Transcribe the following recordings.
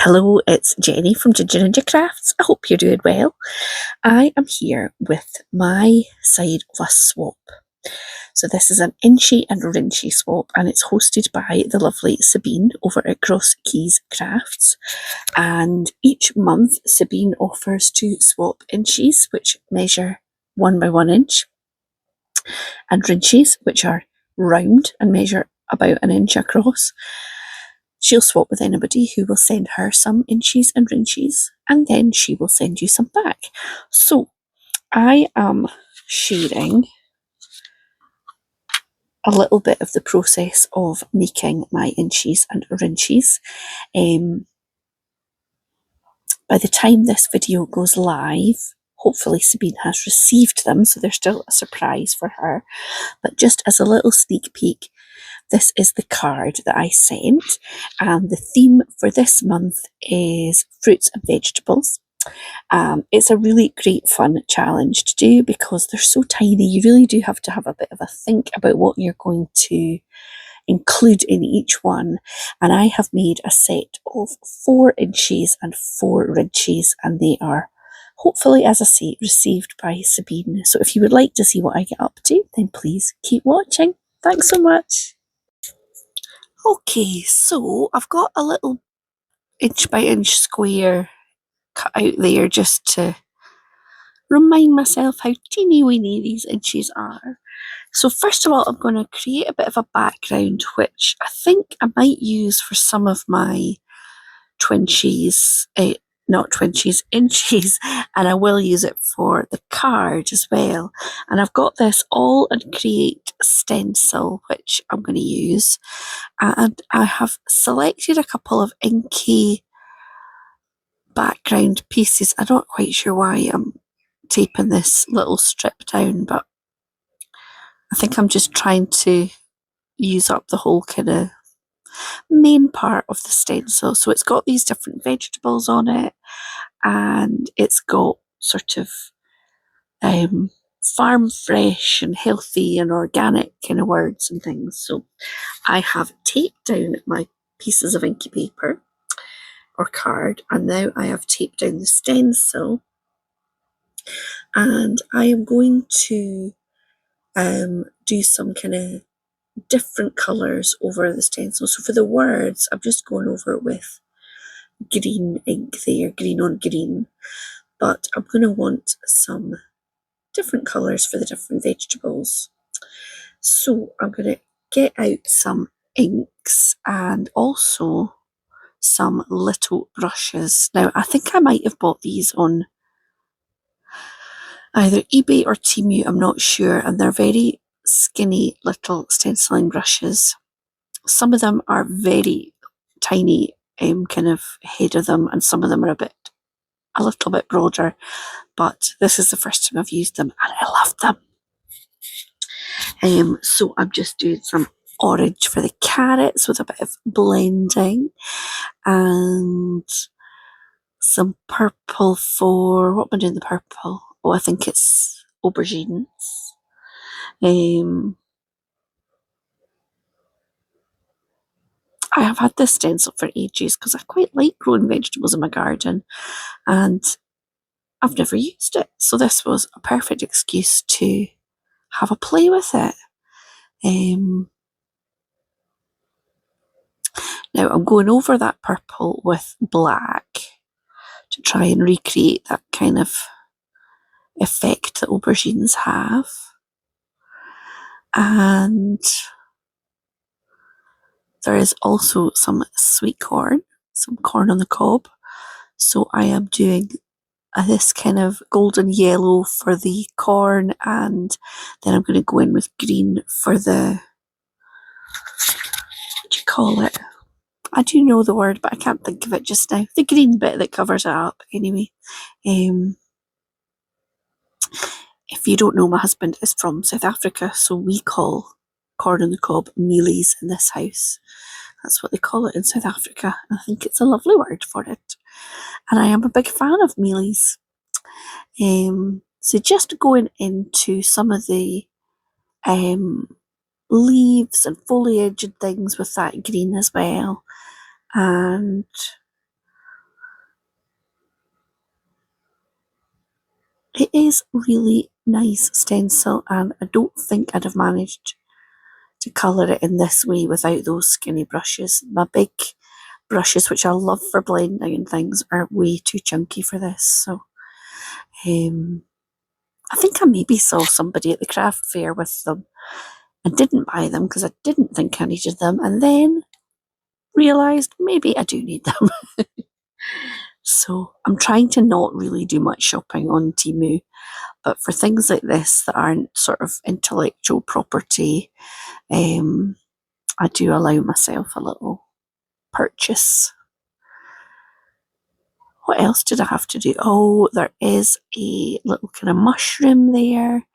Hello, it's Jenny from Ginger Ninja Crafts. I hope you're doing well. I am here with my side of a swap. So this is an Inchy and Rinchy swap, and it's hosted by the lovely Sabine over at Cross Keys Crafts. And each month Sabine offers to swap Inchies, which measure 1 by 1 inch, and Rinchies, which are round and measure about an inch across. She'll swap with anybody who will send her some Inchies and Rinchies, and then she will send you some back. So I am sharing a little bit of the process of making my Inchies and Rinchies. By the time this video goes live, hopefully Sabine has received them, so they're still a surprise for her. But just as a little sneak peek, this is the card that I sent, and the theme for this month is fruits and vegetables. It's a really great fun challenge to do because they're so tiny. You really do have to have a bit of a think about what you're going to include in each one. And I have made a set of 4 Inchies and 4 Rinchies, and they are hopefully, as I say, received by Sabine. So if you would like to see what I get up to, then please keep watching. Thanks so much. Okay, so I've got a little inch by inch square cut out there just to remind myself how teeny weeny these inches are. So first of all, I'm going to create a bit of a background, which I think I might use for some of my Inchies, and I will use it for the card as well. And I've got this Aall Create stencil, which I'm going to use. And I have selected a couple of inky background pieces. I'm not quite sure why I'm taping this little strip down, but I think I'm just trying to use up the whole kind of main part of the stencil. So it's got these different vegetables on it, and it's got sort of farm fresh and healthy and organic kind of words and things. So I have taped down my pieces of inky paper or card, and now I have taped down the stencil, and I am going to do some kind of different colours over the stencil. So for the words, I'm just going over it with green ink there, green on green, but I'm going to want some different colours for the different vegetables. So I'm going to get out some inks and also some little brushes. Now I think I might have bought these on either eBay or Temu, I'm not sure, and they're very skinny little stenciling brushes. Some of them are very tiny kind of head of them, and some of them are a little bit broader, but this is the first time I've used them and I love them. So I'm just doing some orange for the carrots with a bit of blending, and some purple for, what am I doing the purple? Oh, I think it's aubergines. I have had this stencil for ages because I quite like growing vegetables in my garden, and I've never used it. So this was a perfect excuse to have a play with it. Now I'm going over that purple with black to try and recreate that kind of effect that aubergines have. And there is also some sweet corn, some corn on the cob. So I am doing this kind of golden yellow for the corn, and then I'm going to go in with green for the, what do you call it? I do know the word, but I can't think of it just now. The green bit that covers it up, anyway. If you don't know, my husband is from South Africa, so we call corn on the cob mealies in this house. That's what they call it in South Africa. I think it's a lovely word for it. And I am a big fan of mealies. So just going into some of the leaves and foliage and things with that green as well. And it is really nice stencil, and I don't think I'd have managed to colour it in this way without those skinny brushes. My big brushes, which I love for blending and things, are way too chunky for this. So I think I maybe saw somebody at the craft fair with them and didn't buy them because I didn't think I needed them, and then realised maybe I do need them. So I'm trying to not really do much shopping on Temu, but for things like this that aren't sort of intellectual property, I do allow myself a little purchase. What else did I have to do? Oh, there is a little kind of mushroom there,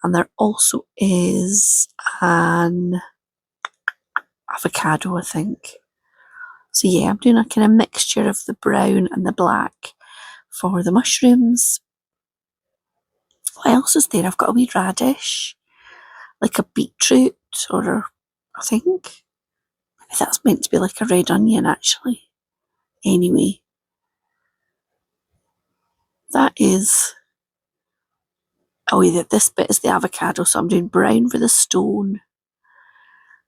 and there also is an avocado, I think. So yeah, I'm doing a kind of mixture of the brown and the black for the mushrooms. What else is there? I've got a wee radish, like a beetroot, or I think maybe that's meant to be like a red onion actually. Anyway, that is, oh yeah, this bit is the avocado, so I'm doing brown for the stone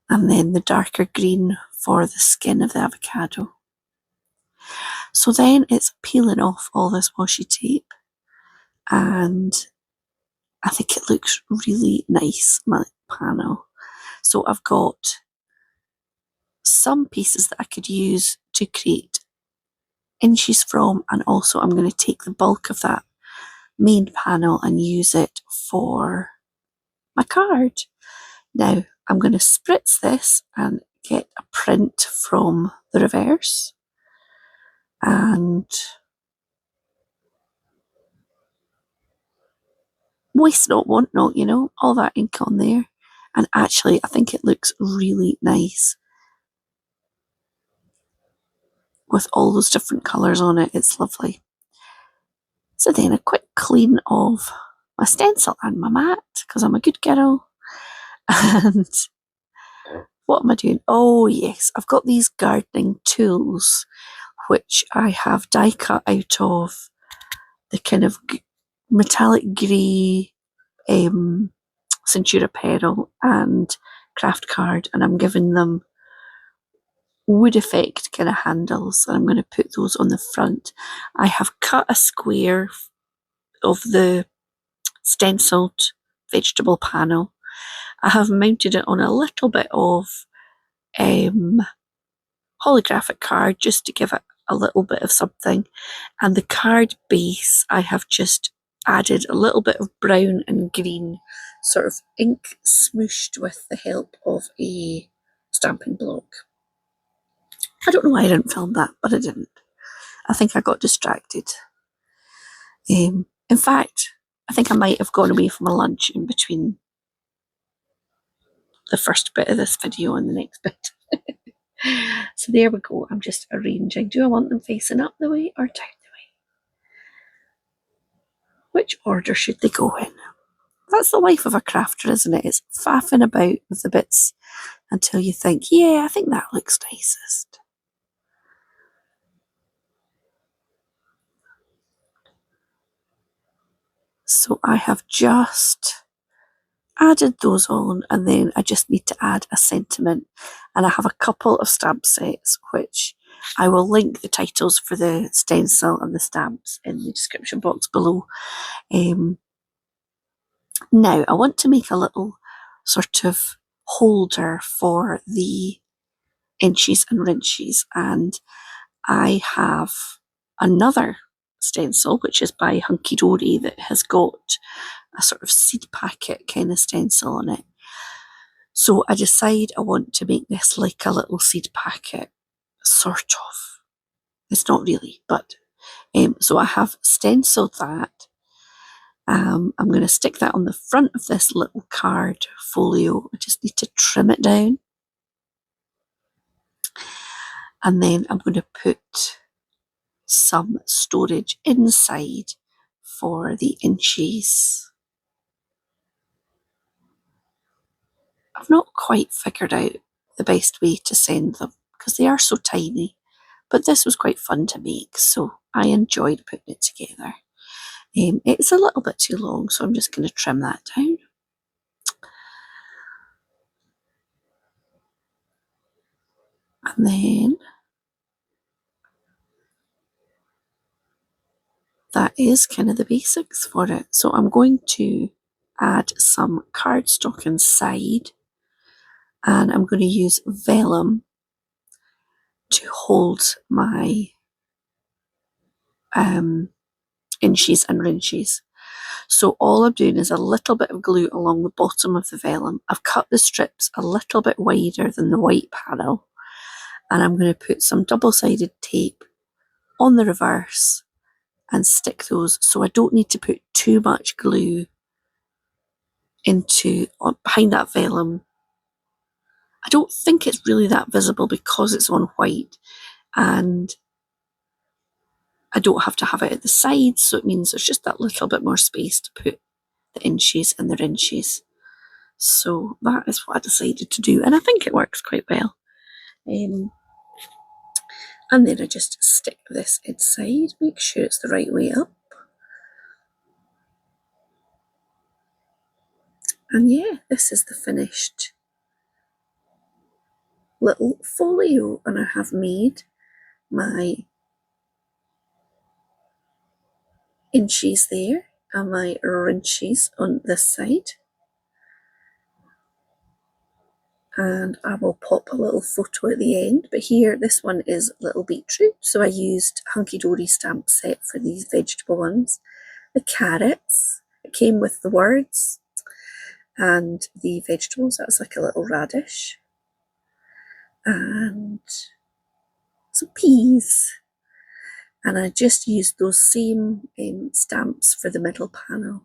and then the darker green for the skin of the avocado. So then it's peeling off all this washi tape, and I think it looks really nice, my panel. So I've got some pieces that I could use to create inches from, and also I'm going to take the bulk of that main panel and use it for my card. Now I'm going to spritz this and get a print from the reverse, and waste not, want not, you know, all that ink on there. And actually I think it looks really nice with all those different colours on it. It's lovely. So then a quick clean of my stencil and my mat, because I'm a good girl. And what am I doing? Oh yes, I've got these gardening tools which I have die cut out of the kind of metallic grey Centura Peril and craft card, and I'm giving them wood effect kind of handles, and I'm going to put those on the front. I have cut a square of the stenciled vegetable panel. I have mounted it on a little bit of holographic card just to give it a little bit of something, and the card base I have just added a little bit of brown and green sort of ink smooshed with the help of a stamping block. I don't know why I didn't film that, but I didn't. I think I got distracted. In fact, I think I might have gone away for my lunch in between the first bit of this video and the next bit. So there we go. I'm just arranging. Do I want them facing up the way or down the way? Which order should they go in? That's the life of a crafter, isn't it? It's faffing about with the bits until you think, yeah, I think that looks nicest. So I have just added those on, and then I just need to add a sentiment, and I have a couple of stamp sets which I will link the titles for the stencil and the stamps in the description box below. Now I want to make a little sort of holder for the Inchies and Rinchies, and I have another stencil which is by Hunkydory that has got a sort of seed packet kind of stencil on it. So I decide I want to make this like a little seed packet, sort of. It's not really, but so I have stenciled that. I'm going to stick that on the front of this little card folio. I just need to trim it down. And then I'm going to put some storage inside for the inches. I've not quite figured out the best way to send them because they are so tiny, but this was quite fun to make, so I enjoyed putting it together. It's a little bit too long, so I'm just going to trim that down. And then that is kind of the basics for it. So I'm going to add some cardstock inside, and I'm going to use vellum to hold my inchies and rinchies. So all I'm doing is a little bit of glue along the bottom of the vellum. I've cut the strips a little bit wider than the white panel, and I'm going to put some double-sided tape on the reverse and stick those, so I don't need to put too much glue into behind that vellum. I don't think it's really that visible because it's on white, and I don't have to have it at the sides, so it means there's just that little bit more space to put the inchies and the rinchies. So that is what I decided to do, and I think it works quite well. And then I just stick this inside, make sure it's the right way up. And yeah, this is the finished little folio, and I have made my inchies there and my rinchies on this side. And I will pop a little photo at the end, but here this one is little beetroot, so I used Hunkydory stamp set for these vegetable ones. The carrots, it came with the words, and the vegetables, that's like a little radish, and some peas. And I just used those same stamps for the middle panel.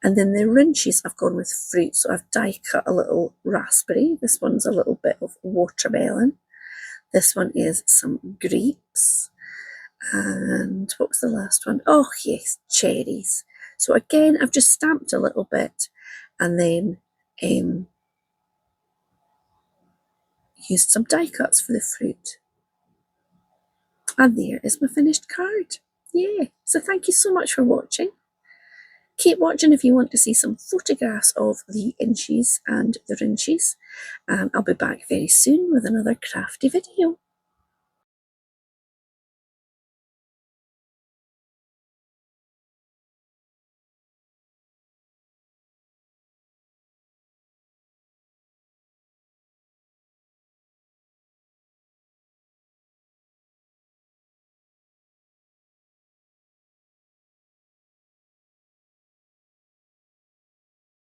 And then the rinchies, I've gone with fruit, so I've die cut a little raspberry. This one's a little bit of watermelon. This one is some grapes. And what was the last one? Oh yes, cherries. So again, I've just stamped a little bit and then used some die cuts for the fruit. And there is my finished card. Yeah, so thank you so much for watching. Keep watching if you want to see some photographs of the inchies and the rinchies. And I'll be back very soon with another crafty video.